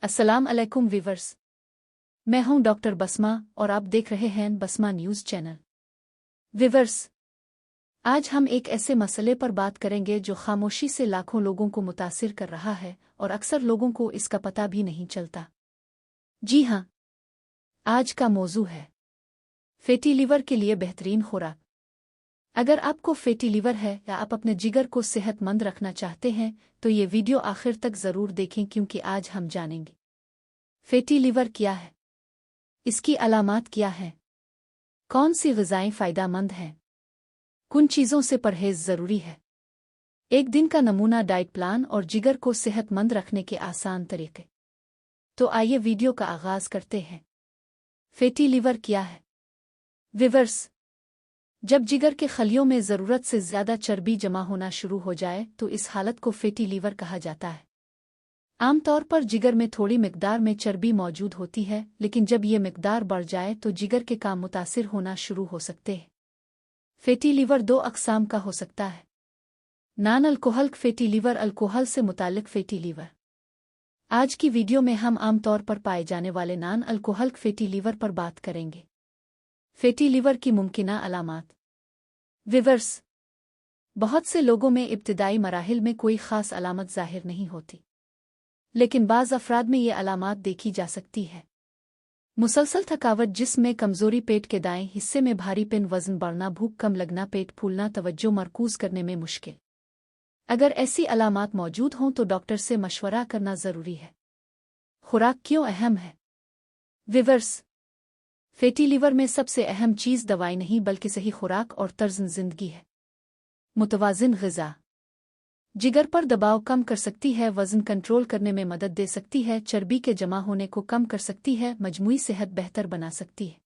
अस्सलाम अलैकुम वीवर्स। मैं हूं डॉक्टर बसमा और आप देख रहे हैं बसमा न्यूज़ चैनल। वीवर्स, आज हम एक ऐसे मसले पर बात करेंगे जो खामोशी से लाखों लोगों को मुतासिर कर रहा है और अक्सर लोगों को इसका पता भी नहीं चलता। जी हाँ, आज का मौजू है फैटी लीवर के लिए बेहतरीन खुराक। अगर आपको फैटी लीवर है या आप अपने जिगर को सेहतमंद रखना चाहते हैं तो ये वीडियो आखिर तक ज़रूर देखें, क्योंकि आज हम जानेंगे फैटी लीवर क्या है, इसकी अलामात क्या हैं, कौन सी ग़िज़ाएँ फ़ायदेमंद हैं, किन चीज़ों से परहेज़ ज़रूरी है, एक दिन का नमूना डाइट प्लान और जिगर को सेहतमंद रखने के आसान तरीके। तो आइए वीडियो का आगाज़ करते हैं। फैटी लीवर क्या है? वीवर्स, जब जिगर के खलियों में ज़रूरत से ज़्यादा चर्बी जमा होना शुरू हो जाए तो इस हालत को फैटी लीवर कहा जाता है। आमतौर पर जिगर में थोड़ी मिकदार में चर्बी मौजूद होती है, लेकिन जब ये मिकदार बढ़ जाए तो जिगर के काम मुतासिर होना शुरू हो सकते हैं। फैटी लीवर दो अक़साम का हो सकता है। Non alcoholic fatty liver, alcohol से मुताल्लिक़ फैटी लीवर। आज की वीडियो में हम आमतौर पर पाए जाने वाले नॉन अल्कोहलिक फैटी लीवर पर बात करेंगे। फैटी लीवर की मुमकिना अलामात। वीवर्स, बहुत से लोगों में इब्तिदाई मराहिल में कोई ख़ास अलामत ज़ाहिर नहीं होती, लेकिन बाज़ अफ़राद में ये अलामात देखी जा सकती है। मुसलसल थकावट, जिस्म में कमज़ोरी, पेट के दाएं हिस्से में भारीपन, वज़न बढ़ना, भूख कम लगना, पेट फूलना, तवज्जो मरकूज़ करने में मुश्किल। अगर ऐसी अलामात मौजूद हों तो डॉक्टर से मशवरा करना ज़रूरी है। खुराक क्यों अहम है? वीवर्स, फैटी लीवर में सबसे अहम चीज़ दवाई नहीं बल्कि सही खुराक और तर्ज़ ज़िंदगी है। मुतवाज़िन ग़िज़ा जिगर पर दबाव कम कर सकती है, वज़न कंट्रोल करने में मदद दे सकती है, चर्बी के जमा होने को कम कर सकती है, मजमूई सेहत बेहतर बना सकती है।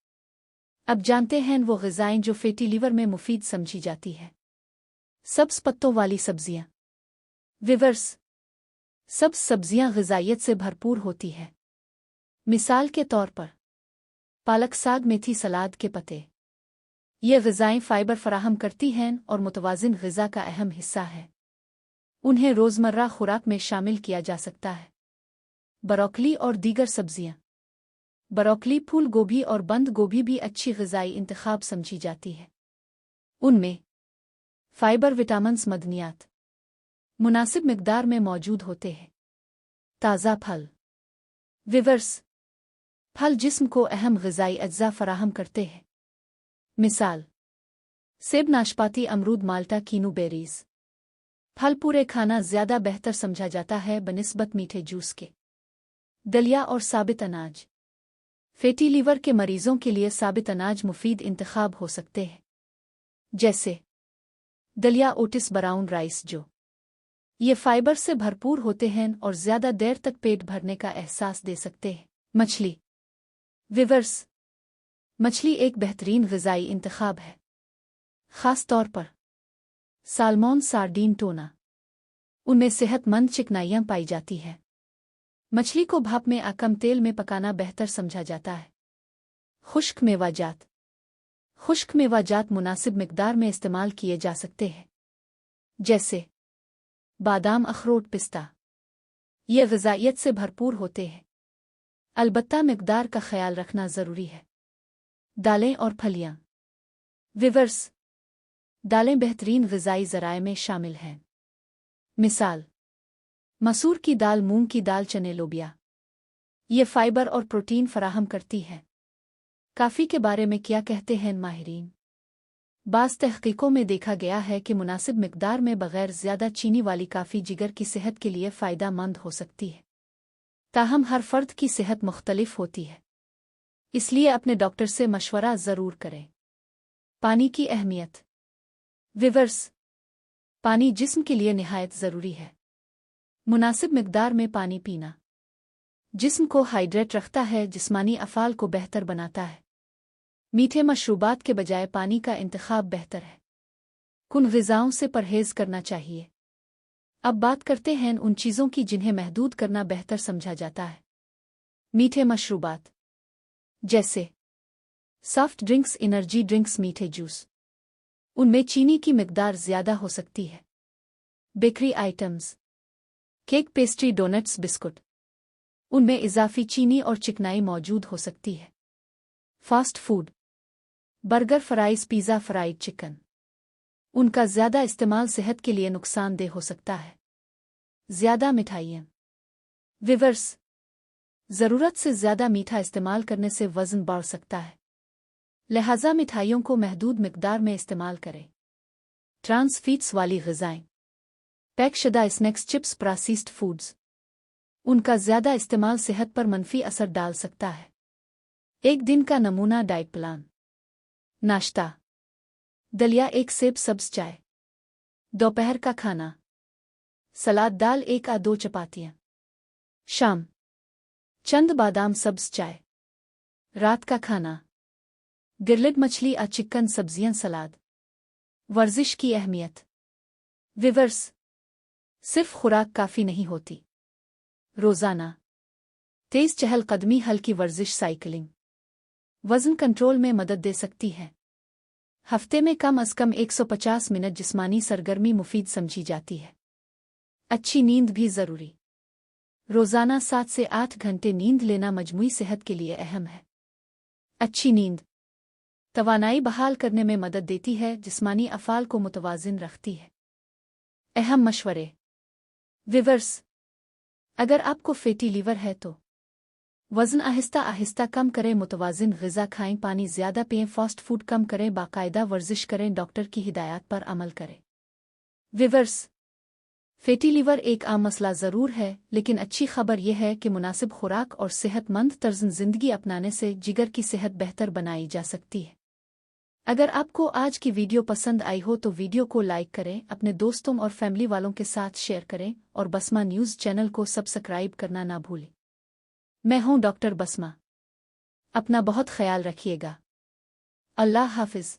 अब जानते हैं वो ग़िज़ाएँ जो फैटी लीवर में मुफीद समझी जाती है। सब्ज़ पत्तों वाली सब्ज़ियाँ। वीवर्स, सब्ज़ सब्ज़ियाँ ग़िज़ाइयत से भरपूर होती है। मिसाल के तौर पर पालक, साग, मेथी, सलाद के पत्ते। ये ग़िज़ाएँ फ़ाइबर फराहम करती हैं और मुतवाज़िन ग़िज़ा का अहम हिस्सा है। उन्हें रोज़मर्रा खुराक में शामिल किया जा सकता है। ब्रोकली और दीगर सब्ज़ियाँ। ब्रोकली, फूल गोभी और बंद गोभी भी अच्छी ग़िज़ाई इंतख़ाब समझी जाती है। उनमें फ़ाइबर, विटामिन्स, मदनियात मुनासिब मिक़दार में मौजूद होते हैं। ताज़ा फल। वीवर्स, फल जिस्म को अहम ग़िज़ाई अज्जा फ़राहम करते हैं। मिसाल सेब, नाशपाती, अमरूद, माल्टा, कीनू बेरीज़। फल पूरे खाना ज़्यादा बेहतर समझा जाता है बनिस्बत मीठे जूस के। दलिया और साबित अनाज। फैटी लीवर के मरीज़ों के लिए साबित अनाज मुफीद इंतख़ाब हो सकते हैं, जैसे दलिया, ओट्स, ब्राउन राइस, जो ये फ़ाइबर से भरपूर होते हैं और ज़्यादा देर तक पेट भरने का एहसास दे सकते हैं। मछली। वीवर्स, मछली एक बेहतरीन ग़िज़ाई इंतख़ाब है, ख़ास तौर पर साल्मोन, सार्डीन, टोना। उनमें सेहतमंद चिकनाइयाँ पाई जाती है। मछली को भाप में या कम तेल में पकाना बेहतर समझा जाता है। खुश्क मेवाजात। खुश्क मेवाजात मुनासिब मिक़दार में इस्तेमाल किए जा सकते हैं, जैसे बादाम, अखरोट, पिस्ता। ये ग़िज़ाइयत से भरपूर होते हैं, अलबत्ता मिक़दार का ख़याल रखना ज़रूरी है। दालें और फलियाँ। वीवर्स, दालें बेहतरीन ग़िज़ाई ज़राए में शामिल हैं। मिसाल मसूर की दाल, मूंग की दाल, चने, लोबिया। ये फ़ाइबर और प्रोटीन फ़राहम करती है। काफ़ी के बारे में क्या कहते हैं माहिरीन? बाज़ तहक़ीक़ों में देखा गया है कि मुनासिब मिक़दार में बग़ैर ज़्यादा चीनी वाली काफ़ी जिगर की सेहत के लिए फ़ायदेमंद हो सकती है। ताहम हर फ़र्द की सेहत मुख्तलिफ होती है, इसलिए अपने डॉक्टर से मशवरा ज़रूर करें। पानी की अहमियत। वीवर्स, पानी जिस्म के लिए निहायत ज़रूरी है। मुनासिब मिक़दार में पानी पीना जिस्म को हाइड्रेट रखता है, जिस्मानी अफ़ाल को बेहतर बनाता है। मीठे मशरूबात के बजाय पानी का इंतख़ाब बेहतर है। किन ग़िज़ाओं से परहेज़ करना चाहिए? अब बात करते हैं उन चीज़ों की जिन्हें महदूद करना बेहतर समझा जाता है। मीठे मशरूबात जैसे सॉफ्ट ड्रिंक्स, एनर्जी ड्रिंक्स, मीठे जूस। उनमें चीनी की मिक़दार ज़्यादा हो सकती है। Bakery items, cake, pastry, donuts, biscuit. उनमें इजाफी चीनी और चिकनाई मौजूद हो सकती है। Fast food, burger, fries, pizza, fried chicken. उनका ज़्यादा इस्तेमाल सेहत के लिए नुकसानदेह हो सकता है। ज़्यादा मिठाइयाँ। विवर्स, ज़रूरत से ज़्यादा मीठा इस्तेमाल करने से वज़न बढ़ सकता है, लिहाजा मिठाइयों को महदूद मिकदार में इस्तेमाल करें। ट्रांस फैट्स वाली ग़िज़ाएँ, पैकशुदा स्नैक्स, चिप्स, प्रोसेस्ड फूड्स। उनका ज़्यादा इस्तेमाल सेहत पर मनफी असर डाल सकता है। एक दिन का नमूना डाइट प्लान। नाश्ता, दलिया, 1 सेब, सब्ज़ चाय। दोपहर का खाना, सलाद, दाल, 1 या 2 चपातियाँ। शाम, चंद बादाम, सब्ज़ चाय। रात का खाना, ग्रिल्ड मछली या चिकन, सब्जियां, सलाद। वर्जिश की अहमियत। विवर्स, सिर्फ खुराक काफ़ी नहीं होती। रोज़ाना तेज़ चहलकदमी, हल्की वर्जिश, साइकिलिंग वज़न कंट्रोल में मदद दे सकती है। हफ्ते में कम अज़ कम 150 मिनट जिस्मानी सरगर्मी मुफीद समझी जाती है। अच्छी नींद भी ज़रूरी। रोज़ाना 7 से 8 घंटे नींद लेना मजमूई सेहत के लिए अहम है। अच्छी नींद तवानाई बहाल करने में मदद देती है, जिस्मानी अफ़ाल को मुतवाज़िन रखती है। अहम मशवरे। विवर्स, अगर आपको फैटी लीवर है तो वज़न आहिस्ता आहिस्ता कम करें, मुतवाज़िन ग़िज़ा खाएं, पानी ज़्यादा पिएं, फास्ट फूड कम करें, बाकायदा वर्जिश करें, डॉक्टर की हिदायत पर अमल करें। विवर्स, फैटी लीवर एक आम मसला ज़रूर है, लेकिन अच्छी खबर यह है कि मुनासिब खुराक और सेहतमंद तर्ज़ ज़िंदगी अपनाने से जिगर की सेहत बेहतर बनाई जा सकती है। अगर आपको आज की वीडियो पसंद आई हो तो वीडियो को लाइक करें, अपने दोस्तों और फैमिली वालों के साथ शेयर करें और बसमा न्यूज़ चैनल को सब्सक्राइब करना ना भूलें। मैं हूं डॉक्टर बसमा। अपना बहुत ख्याल रखिएगा। अल्लाह हाफ़िज़।